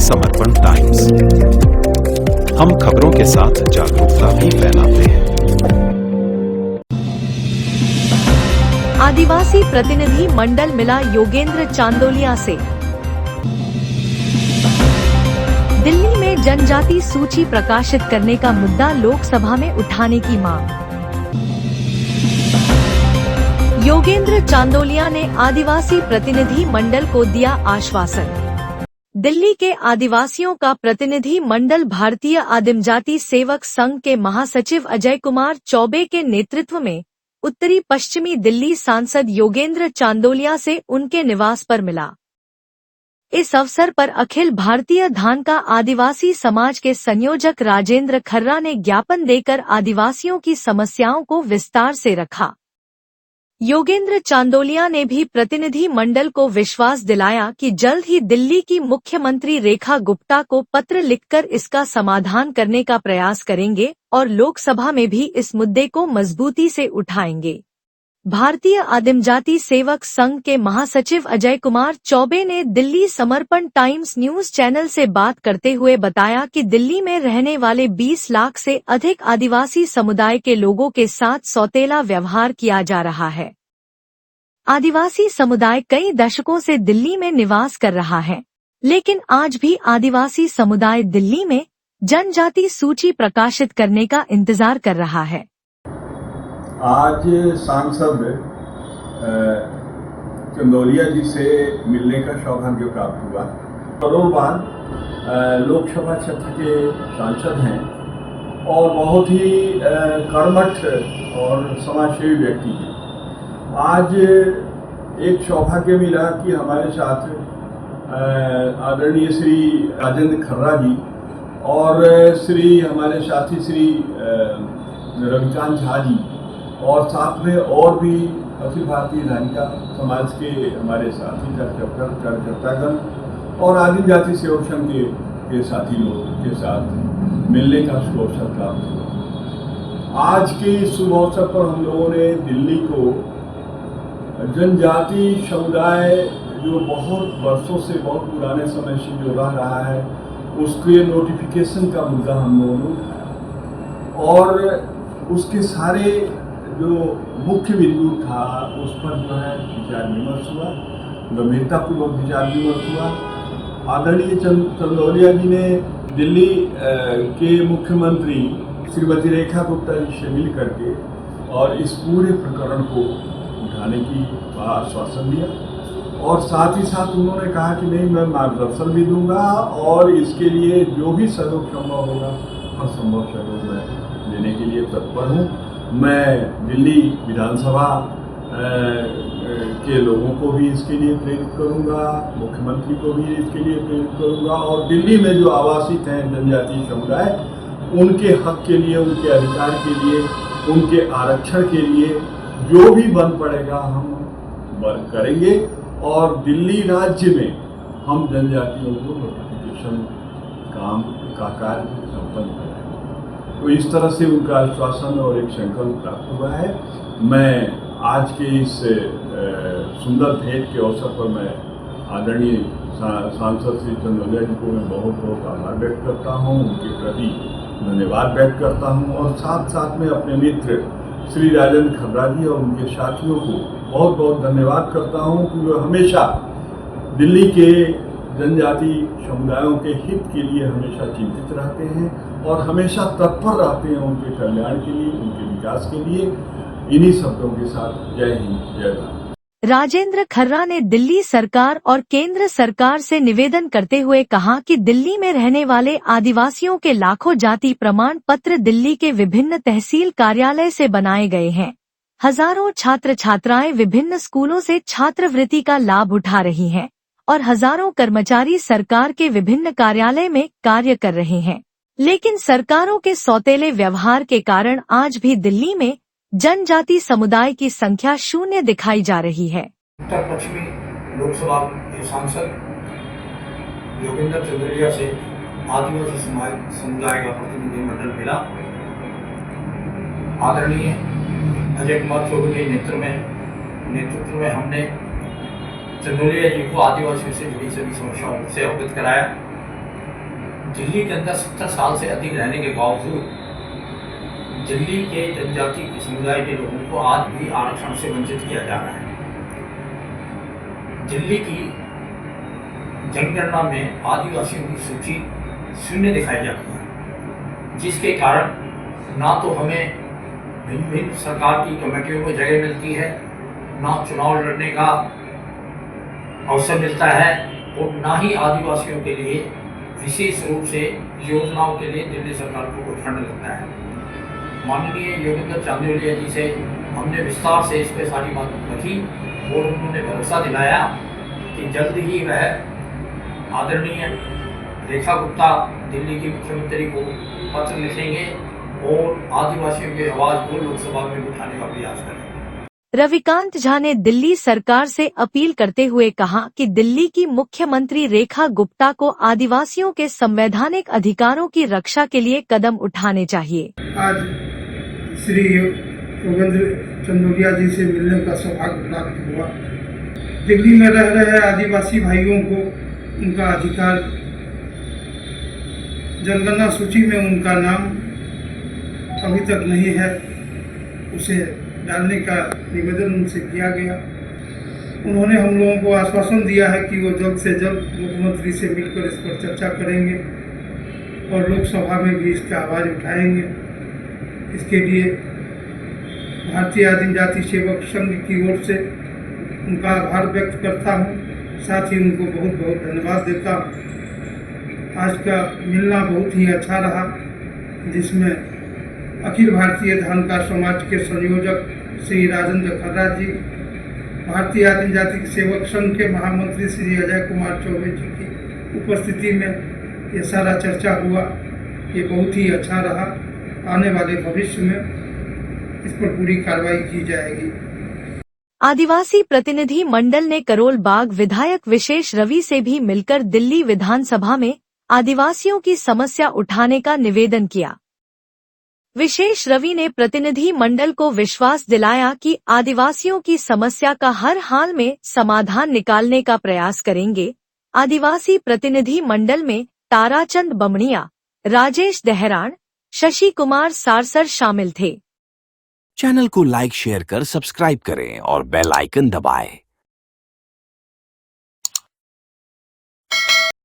समर्पण टाइम्स। हम खबरों के साथ जागरूकता भी फैलाते हैं। आदिवासी प्रतिनिधि मंडल मिला योगेंद्र चांदोलिया से। दिल्ली में जनजाति सूची प्रकाशित करने का मुद्दा लोकसभा में उठाने की मांग। योगेंद्र चांदोलिया ने आदिवासी प्रतिनिधि मंडल को दिया आश्वासन। दिल्ली के आदिवासियों का प्रतिनिधि मंडल भारतीय आदिम जाति सेवक संघ के महासचिव अजय कुमार चौबे के नेतृत्व में उत्तरी पश्चिमी दिल्ली सांसद योगेंद्र चांदोलिया से उनके निवास पर मिला। इस अवसर पर अखिल भारतीय धान का आदिवासी समाज के संयोजक राजेंद्र खर्रा ने ज्ञापन देकर आदिवासियों की समस्याओं को विस्तार से रखा। योगेंद्र चांदोलिया ने भी प्रतिनिधि मंडल को विश्वास दिलाया कि जल्द ही दिल्ली की मुख्यमंत्री रेखा गुप्ता को पत्र लिखकर इसका समाधान करने का प्रयास करेंगे और लोकसभा में भी इस मुद्दे को मजबूती से उठाएंगे। भारतीय आदिम जाति सेवक संघ के महासचिव अजय कुमार चौबे ने दिल्ली समर्पण टाइम्स न्यूज चैनल से बात करते हुए बताया कि दिल्ली में रहने वाले 20 लाख से अधिक आदिवासी समुदाय के लोगों के साथ सौतेला व्यवहार किया जा रहा है। आदिवासी समुदाय कई दशकों से दिल्ली में निवास कर रहा है, लेकिन आज भी आदिवासी समुदाय दिल्ली में जनजाति सूची प्रकाशित करने का इंतजार कर रहा है। आज सांसद चंदोलिया जी से मिलने का सौभाग्य प्राप्त हुआ। करोड़ बाद लोकसभा क्षेत्र के सांसद हैं और बहुत ही कर्मठ और समाजसेवी व्यक्ति हैं। आज एक सौभाग्य मिला कि हमारे साथ आदरणीय श्री राजेंद्र खर्रा जी और श्री हमारे साथी श्री रविकांत झा जी और साथ में और भी अखिल भारतीय धानिका समाज के हमारे साथी कार्यकर्तागण और आदिम जाति सेवक संघ के साथी लोगों के साथ मिलने का शुभ अवसर प्राप्त हुआ। आज के इस शुभ अवसर पर हम लोगों ने दिल्ली को जनजाति समुदाय जो बहुत वर्षों से बहुत पुराने समय से जो रह रहा है उसके नोटिफिकेशन का मुद्दा हम लोगों ने उठाया और उसके सारे जो मुख्य बिंदु था उस पर जो है विचार विमर्श हुआ, गंभीरतापूर्वक विचार विमर्श हुआ। आदरणीय चांदोलिया जी ने दिल्ली के मुख्यमंत्री श्रीमती रेखा गुप्ता जी से मिल करके और इस पूरे प्रकरण को उठाने की आश्वासन दिया और साथ ही साथ उन्होंने कहा कि नहीं, मैं मार्गदर्शन भी दूंगा और इसके लिए जो भी सहयोग संभव होगा हर संभव सहयोग मैं देने के लिए तत्पर हूँ। मैं दिल्ली विधानसभा के लोगों को भी इसके लिए प्रेरित करूंगा, मुख्यमंत्री को भी इसके लिए प्रेरित करूंगा और दिल्ली में जो आवासित हैं जनजातीय समुदाय उनके हक के लिए, उनके अधिकार के लिए, उनके आरक्षण के लिए जो भी बन पड़ेगा हम करेंगे और दिल्ली राज्य में हम जनजातियों को नोटिफिकेशन काम का कार्य संपन्न करेंगे। तो इस तरह से उनका आश्वासन और एक संकल्प प्राप्त हुआ है। मैं आज के इस सुंदर भेंट के अवसर पर मैं आदरणीय सांसद श्री चंदोलिया जी को मैं बहुत बहुत आभार व्यक्त करता हूं, उनके प्रति धन्यवाद व्यक्त करता हूं और साथ साथ में अपने मित्र श्री राजेंद्र खर्रा जी और उनके साथियों को बहुत बहुत धन्यवाद करता हूं कि वो हमेशा दिल्ली के जनजाति समुदायों के हित के लिए हमेशा चिंतित रहते हैं और हमेशा तत्पर रहते हैं उनके कल्याण के लिए, उनके विकास के लिए। इन्हीं शब्दों के साथ जय हिंद, जय भारत। राजेंद्र खर्रा ने दिल्ली सरकार और केंद्र सरकार से निवेदन करते हुए कहा कि दिल्ली में रहने वाले आदिवासियों के लाखों जाति प्रमाण पत्र दिल्ली के विभिन्न तहसील कार्यालय से बनाए गए हैं। हजारों छात्र छात्राएं विभिन्न स्कूलों से छात्रवृत्ति का लाभ उठा रही हैं और हजारों कर्मचारी सरकार के विभिन्न कार्यालय में कार्य कर रहे हैं, लेकिन सरकारों के सौतेले व्यवहार के कारण आज भी दिल्ली में जनजाति समुदाय की संख्या शून्य दिखाई जा रही है। उत्तर पश्चिमी लोकसभा के सांसद योगेंद्र चांदोलिया से आदिवासी समुदाय का प्रतिनिधि मंडल मिला। आदरणीय अजय कुमार चौबे के नेतृत्व में हमने चांदोलिया जी को आदिवासियों से जुड़ी सभी समस्याओं से अवगत कराया दिल्ली के अंदर 70 साल से अधिक रहने के बावजूद दिल्ली के जनजाति समुदाय के लोगों को आज भी आरक्षण से वंचित किया जा रहा है। दिल्ली की जनगणना में आदिवासियों की सूची 0 दिखाई जाती है, जिसके कारण ना तो हमें भिन्न भिन्न सरकार की कमेटियों में जगह मिलती है, ना चुनाव लड़ने का अवसर मिलता है, और ना ही आदिवासियों के लिए विशेष रूप से योजनाओं के लिए दिल्ली सरकार को कोई फंड लगता है। माननीय योगेंद्र चांदोलिया जी से हमने विस्तार से इस पर सारी बात रखी और उन्होंने भरोसा दिलाया कि जल्द ही वह आदरणीय रेखा गुप्ता दिल्ली की मुख्यमंत्री को पत्र लिखेंगे और आदिवासियों की आवाज़ को लोकसभा में उठाने का प्रयास करेंगे। रविकांत झा ने दिल्ली सरकार से अपील करते हुए कहा कि दिल्ली की मुख्यमंत्री रेखा गुप्ता को आदिवासियों के संवैधानिक अधिकारों की रक्षा के लिए कदम उठाने चाहिए। आज श्री योगेंद्र चंदोलिया जी से मिलने का सौभाग्य प्राप्त हुआ। दिल्ली में रह रहे आदिवासी भाइयों को उनका अधिकार, जनगणना सूची में उनका नाम अभी तक नहीं है, उसे डालने का निवेदन उनसे किया गया। उन्होंने हम लोगों को आश्वासन दिया है कि वो जल्द से जल्द मुख्यमंत्री से मिलकर इस पर चर्चा करेंगे और लोकसभा में भी इसका आवाज़ उठाएंगे। इसके लिए भारतीय आदिम जाति सेवक संघ की ओर से उनका आभार व्यक्त करता हूँ, साथ ही उनको बहुत बहुत धन्यवाद देता हूँ। आज का मिलना बहुत ही अच्छा रहा, जिसमें अखिल भारतीय धानकार समाज के संयोजक श्री राजेंद्र खर्रा जी, भारतीय आदिम जाति सेवक संघ के महामंत्री श्री अजय कुमार चौबे जी की उपस्थिति में ये सारा चर्चा हुआ। ये बहुत ही अच्छा रहा। आने वाले भविष्य में इस पर पूरी कार्रवाई की जाएगी। आदिवासी प्रतिनिधि मंडल ने करोल बाग विधायक विशेष रवि से भी मिलकर दिल्ली विधानसभा में आदिवासियों की समस्या उठाने का निवेदन किया। विशेष रवि ने प्रतिनिधि मंडल को विश्वास दिलाया कि आदिवासियों की समस्या का हर हाल में समाधान निकालने का प्रयास करेंगे। आदिवासी प्रतिनिधि मंडल में ताराचंद बमणिया, राजेश देहरान, शशि कुमार सारसर शामिल थे। चैनल को लाइक शेयर कर सब्सक्राइब करें और बेल आइकन दबाएं।